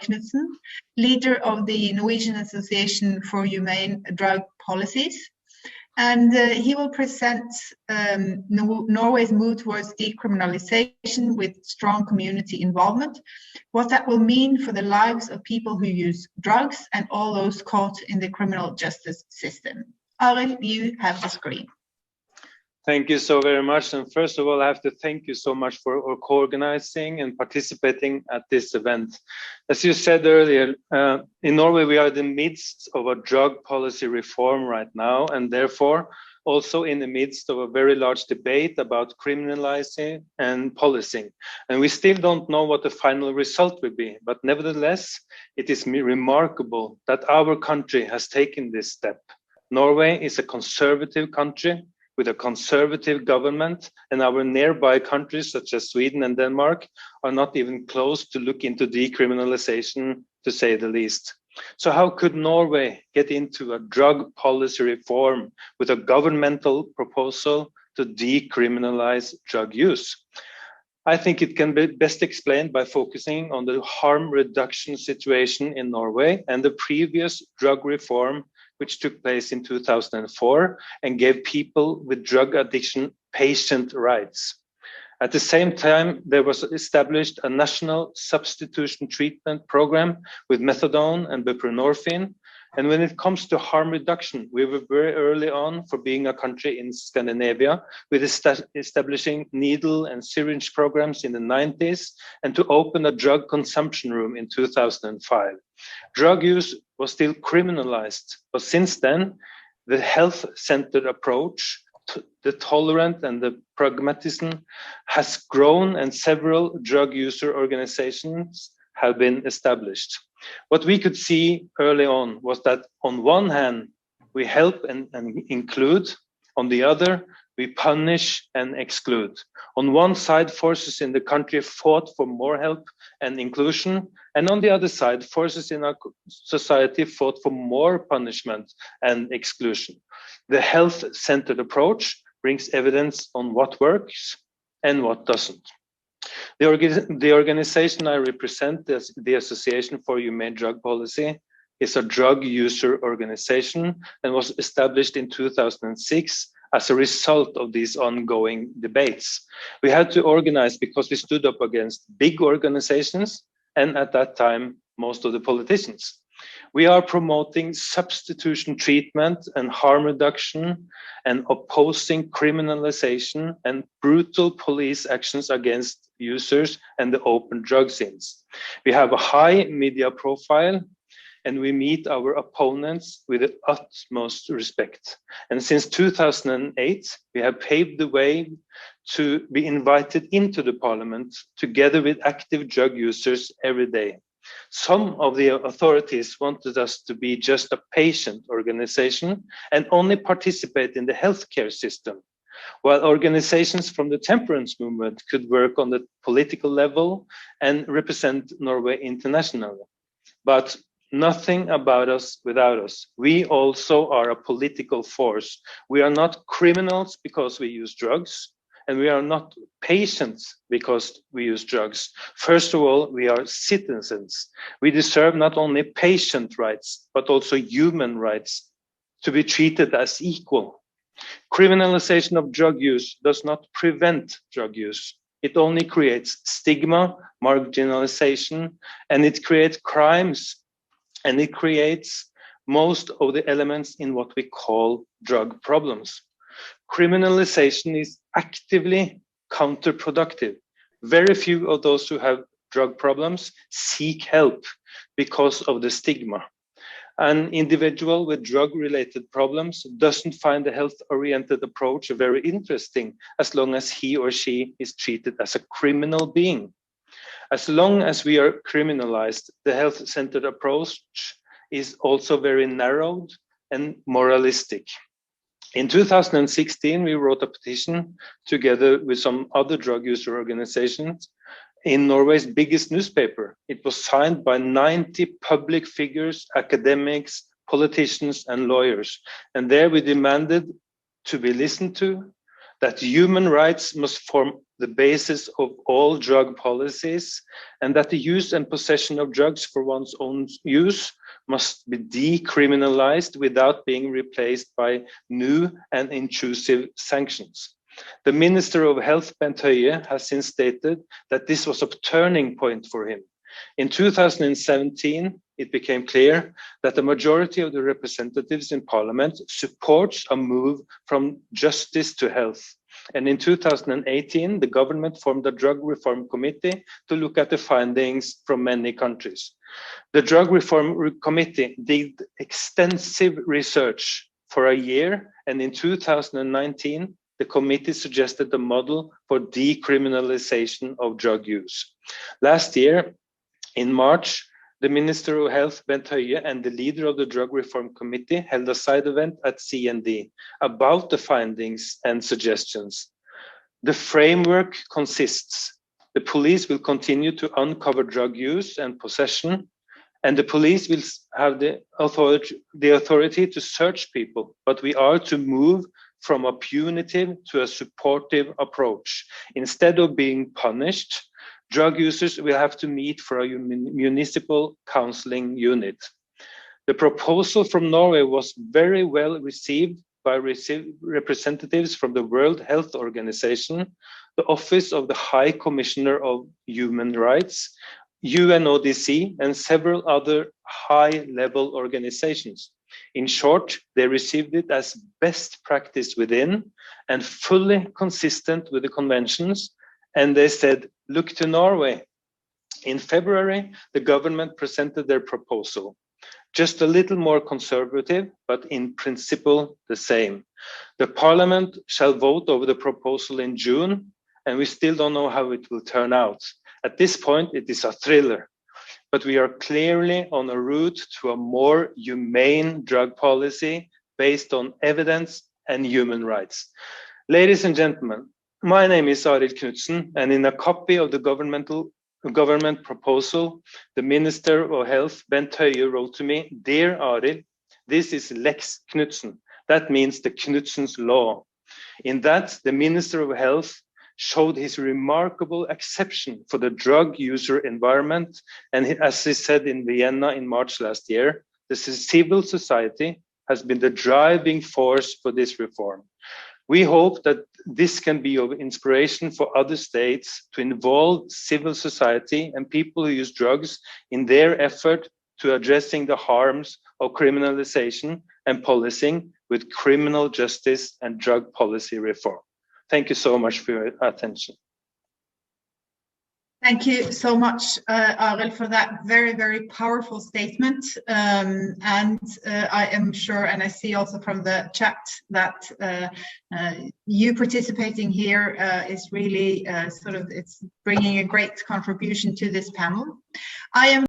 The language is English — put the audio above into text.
Knutsen, leader of the Norwegian Association for Humane Drug Policies. And he will present Norway's move towards decriminalization with strong community involvement, what that will mean for the lives of people who use drugs and all those caught in the criminal justice system. Arild, you have the screen. Thank you so very much. And first of all, I have to thank you so much for co-organizing and participating at this event. As you said earlier, in Norway, we are in the midst of a drug policy reform right now, and therefore also in the midst of a very large debate about criminalizing and policing. And we still don't know what the final result will be, but nevertheless, it is remarkable that our country has taken this step. Norway is a conservative country with a conservative government, and our nearby countries such as Sweden and Denmark are not even close to look into decriminalization, to say the least. So how could Norway get into a drug policy reform with a governmental proposal to decriminalize drug use? I think it can be best explained by focusing on the harm reduction situation in Norway and the previous drug reform which took place in 2004 and gave people with drug addiction patient rights. At the same time, there was established a national substitution treatment program with methadone and buprenorphine. And when it comes to harm reduction, we were very early on for being a country in Scandinavia with establishing needle and syringe programs in the 90s and to open a drug consumption room in 2005. Drug use was still criminalized, but since then, the health-centered approach, the tolerant and the pragmatism has grown, and several drug user organizations have been established. What we could see early on was that on one hand, we help and include, on the other, we punish and exclude. On one side, forces in the country fought for more help and inclusion, and on the other side, forces in our society fought for more punishment and exclusion. The health-centered approach brings evidence on what works and what doesn't. The organization I represent, the Association for Humane Drug Policy, is a drug user organization and was established in 2006 as a result of these ongoing debates. We had to organize because we stood up against big organizations and at that time, most of the politicians. We are promoting substitution treatment and harm reduction and opposing criminalization and brutal police actions against users and the open drug scenes. We have a high media profile and we meet our opponents with the utmost respect. And since 2008, we have paved the way to be invited into the parliament together with active drug users every day. Some of the authorities wanted us to be just a patient organization and only participate in the healthcare system, while organizations from the temperance movement could work on the political level and represent Norway internationally. But nothing about us without us. We also are a political force. We are not criminals because we use drugs, and we are not patients because we use drugs. First of all, we are citizens. We deserve not only patient rights, but also human rights to be treated as equal. Criminalization of drug use does not prevent drug use. It only creates stigma, marginalization, and it creates crimes, and it creates most of the elements in what we call drug problems. Criminalization is actively counterproductive. Very few of those who have drug problems seek help because of the stigma. An individual with drug-related problems doesn't find the health-oriented approach very interesting as long as he or she is treated as a criminal being. As long as we are criminalized, the health-centered approach is also very narrowed and moralistic. In 2016, we wrote a petition together with some other drug user organizations in Norway's biggest newspaper. It was signed by 90 public figures, academics, politicians, and lawyers. And there we demanded to be listened to, that human rights must form the basis of all drug policies, and that the use and possession of drugs for one's own use must be decriminalized without being replaced by new and intrusive sanctions. The Minister of Health, Bent Høie, has since stated that this was a turning point for him. In 2017, it became clear that the majority of the representatives in Parliament supports a move from justice to health. And in 2018, the government formed a drug reform committee to look at the findings from many countries. The drug reform committee did extensive research for a year, and in 2019, the committee suggested a model for decriminalization of drug use. Last year, in March, the Minister of Health, Bent Høie, and the leader of the Drug Reform Committee held a side event at CND about the findings and suggestions. The framework consists: the police will continue to uncover drug use and possession, and the police will have the authority to search people, but we are to move from a punitive to a supportive approach. Instead of being punished, drug users will have to meet for a municipal counseling unit. The proposal from Norway was very well received by representatives from the World Health Organization, the Office of the High Commissioner of Human Rights, UNODC, and several other high-level organizations. In short, they received it as best practice within and fully consistent with the conventions, and they said, look to Norway. In February, the government presented their proposal, just a little more conservative, but in principle the same. The Parliament shall vote over the proposal in June, and we still don't know how it will turn out. At this point, it is a thriller, but we are clearly on a route to a more humane drug policy based on evidence and human rights. Ladies and gentlemen, my name is Arild Knutsen, and in a copy of the government proposal, the Minister of Health, Bent Høie, wrote to me, "Dear Arild, this is Lex Knutsen." That means the Knutsen's law. In that, the Minister of Health showed his remarkable exception for the drug user environment, and as he said in Vienna in March last year, the civil society has been the driving force for this reform. We hope that this can be of inspiration for other states to involve civil society and people who use drugs in their effort to addressing the harms of criminalization and policing with criminal justice and drug policy reform. Thank you so much for your attention. Thank you so much, Arild, for that very, very powerful statement. I am sure, and I see also from the chat, that you participating here is really it's bringing a great contribution to this panel. I am